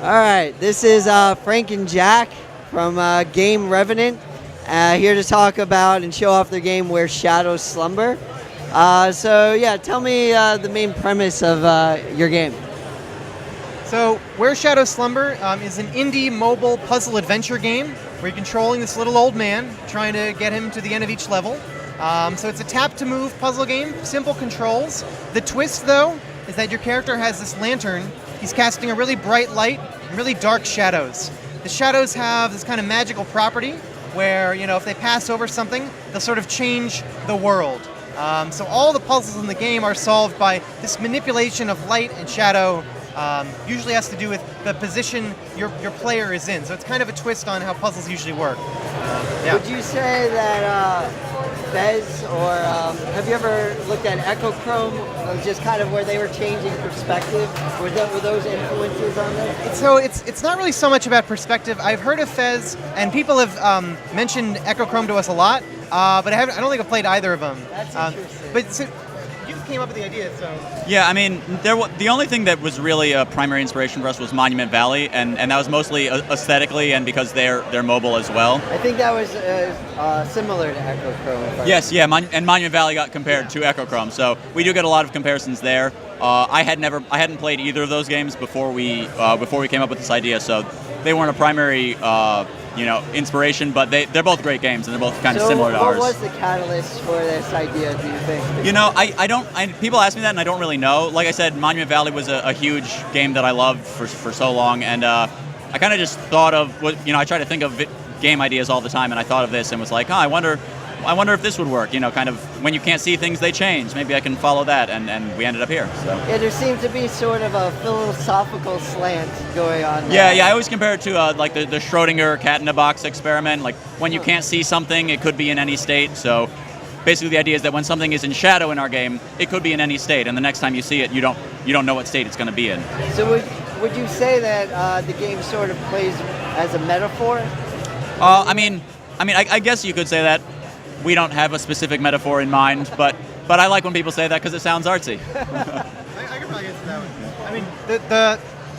All right, this is Frank and Jack from Game Revenant, here to talk about and show off their game Where Shadows Slumber. So yeah, tell me the main premise of your game. So, Where Shadows Slumber is an indie mobile puzzle adventure game where you're controlling this little old man, trying to get him to the end of each level. So it's a tap-to-move puzzle game, simple controls. The twist, though, is that your character has this lantern. He's casting a really bright light and really dark shadows. The shadows have this kind of magical property where, if they pass over something, they'll sort of change the world. So all the puzzles in the game are solved by this manipulation of light and shadow. Usually has to do with the position your player is in. So it's kind of a twist on how puzzles usually work. Yeah. Would you say that Fez, or have you ever looked at Echochrome, just kind of where they were changing perspective? Were those influences on this? So it's not really so much about perspective. I've heard of Fez, and people have mentioned Echochrome to us a lot, but I don't think I've played either of them. That's interesting. But so, you came up with the idea, so... Yeah, I mean, the only thing that was really a primary inspiration for us was Monument Valley, and that was mostly aesthetically and because they're mobile as well. I think that was similar to Echochrome. Yes, yeah, and Monument Valley got compared to Echochrome, so we do get a lot of comparisons there. I hadn't played either of those games before we came up with this idea, so they weren't a primary inspiration, but they're both great games and they're both kind of similar to ours. What was the catalyst for this idea, do you think? People ask me that and I don't really know. Like I said, Monument Valley was a huge game that I loved for so long, and I kind of just thought of I try to think of game ideas all the time, and I thought of this and was like, I wonder if this would work. Kind of when you can't see things, they change. Maybe I can follow that, and we ended up here. So. Yeah, there seems to be sort of a philosophical slant going on there. Yeah, I always compare it to like the Schrodinger cat-in-a-box experiment. Like when you can't see something, it could be in any state. So basically the idea is that when something is in shadow in our game, it could be in any state, and the next time you see it, you don't know what state it's going to be in. So would you say that the game sort of plays as a metaphor? I guess you could say that. We don't have a specific metaphor in mind, but I like when people say that because it sounds artsy. I can probably answer that one. I mean,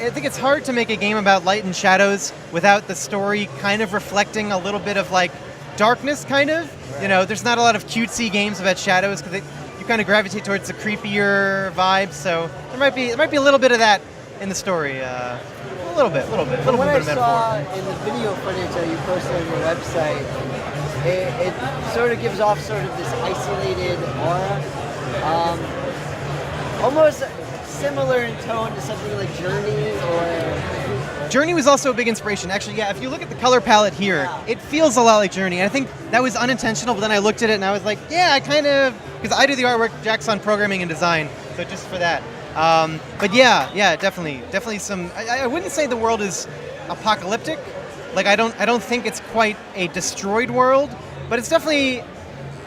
I think it's hard to make a game about light and shadows without the story kind of reflecting a little bit of like darkness, kind of. Right. There's not a lot of cutesy games about shadows because you kind of gravitate towards the creepier vibes. So there might be a little bit of that in the story. A little bit of metaphor. What I saw in the video footage that you posted on your website, it sort of gives off sort of this isolated aura, almost similar in tone to something like Journey or... Journey was also a big inspiration. Actually, yeah, if you look at the color palette here, It feels a lot like Journey. And I think that was unintentional, but then I looked at it and I was like, yeah, I kind of... Because I do the artwork, Jack's on programming and design, so just for that. But yeah, definitely some... I wouldn't say the world is apocalyptic. Like I don't think it's quite a destroyed world, but it's definitely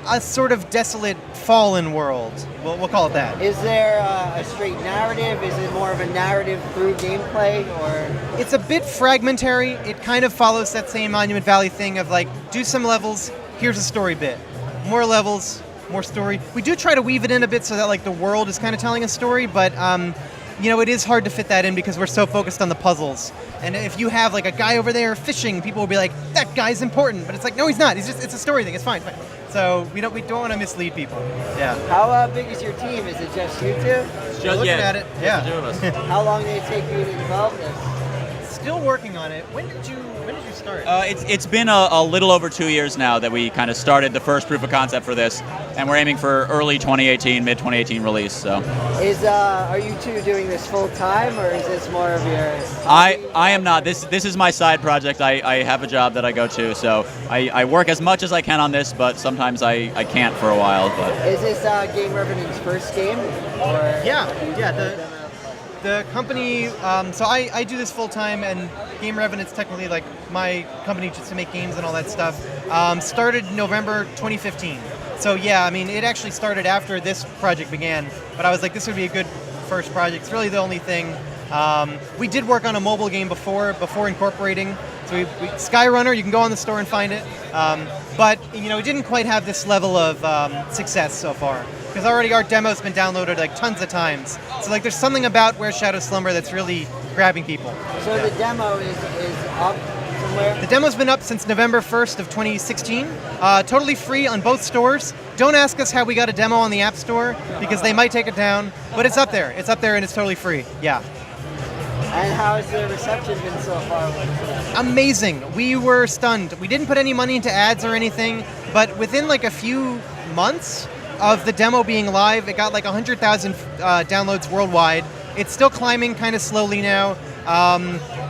a sort of desolate, fallen world. We'll call it that. Is there a straight narrative? Is it more of a narrative through gameplay, or? It's a bit fragmentary. It kind of follows that same Monument Valley thing of like, do some levels, here's a story bit. More levels, more story. We do try to weave it in a bit so that like the world is kind of telling a story, but it is hard to fit that in because we're so focused on the puzzles. And if you have like a guy over there fishing, people will be like, that guy's important. But it's like, no, he's not. It's a story thing. It's fine. So we don't want to mislead people. Yeah. How big is your team? Is it just you two? Just looking at it. Yeah. The two of us. How long did it take you to develop this? Still working on it. When did you start? It's been a little over 2 years now that we kind of started the first proof of concept for this, and we're aiming for early 2018, mid 2018 release. So, are you two doing this full time, or is this more of your? I am not. This is my side project. I have a job that I go to, so I work as much as I can on this, but sometimes I can't for a while. But is this Game Revenant's first game? Or yeah. The company, so I do this full time, and Game Revenant's technically like my company just to make games and all that stuff. Started November 2015. So yeah, I mean, it actually started after this project began, but I was like, this would be a good first project. It's really the only thing. We did work on a mobile game before incorporating. So we Skyrunner, you can go on the store and find it. But it didn't quite have this level of success so far. Because already our demo's been downloaded like tons of times. So like there's something about Where Shadows Slumber that's really grabbing people. So Yeah. the demo is up somewhere? The demo's been up since November 1st of 2016. Totally free on both stores. Don't ask us how we got a demo on the App Store because they might take it down, but it's up there. It's up there and it's totally free. Yeah. And how has the reception been so far? Amazing. We were stunned. We didn't put any money into ads or anything, but within like a few months of the demo being live, it got like 100,000 downloads worldwide. It's still climbing kind of slowly now.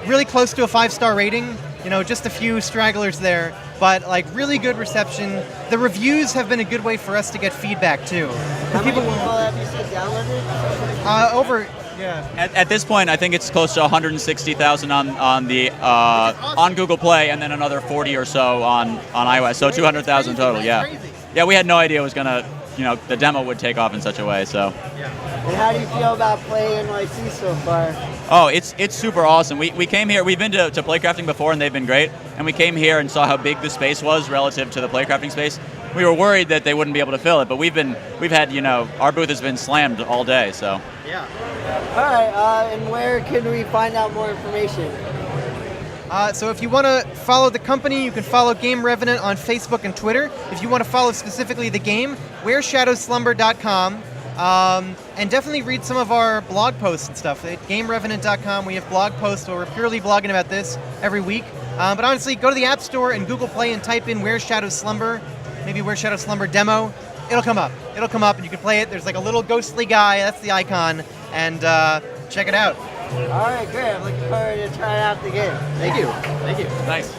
Really close to a 5-star rating. You know, just a few stragglers there, but like really good reception. The reviews have been a good way for us to get feedback too. How many people have you said downloaded? Over. Yeah. At this point, I think it's close to 160,000 on Google Play, and then another 40 or so on iOS. So 200,000 total. Yeah. Yeah, we had no idea it was gonna, the demo would take off in such a way. So. And how do you feel about Play NYC so far? Oh, it's super awesome. We came here. We've been to Playcrafting before, and they've been great. And we came here and saw how big the space was relative to the Playcrafting space. We were worried that they wouldn't be able to fill it, but we've had our booth has been slammed all day. So. Yeah. All right. And where can we find out more information? So if you want to follow the company, you can follow Game Revenant on Facebook and Twitter. If you want to follow specifically the game, whereshadowslumber.com. And definitely read some of our blog posts and stuff. At GameRevenant.com, we have blog posts where we're purely blogging about this every week. But honestly, go to the App Store and Google Play and type in Where's Shadow Slumber, maybe Where's Shadow Slumber demo. It'll come up. It'll come up and you can play it. There's like a little ghostly guy, that's the icon, and check it out. All right, great. I'm looking forward to trying out the game. Thank you. Nice.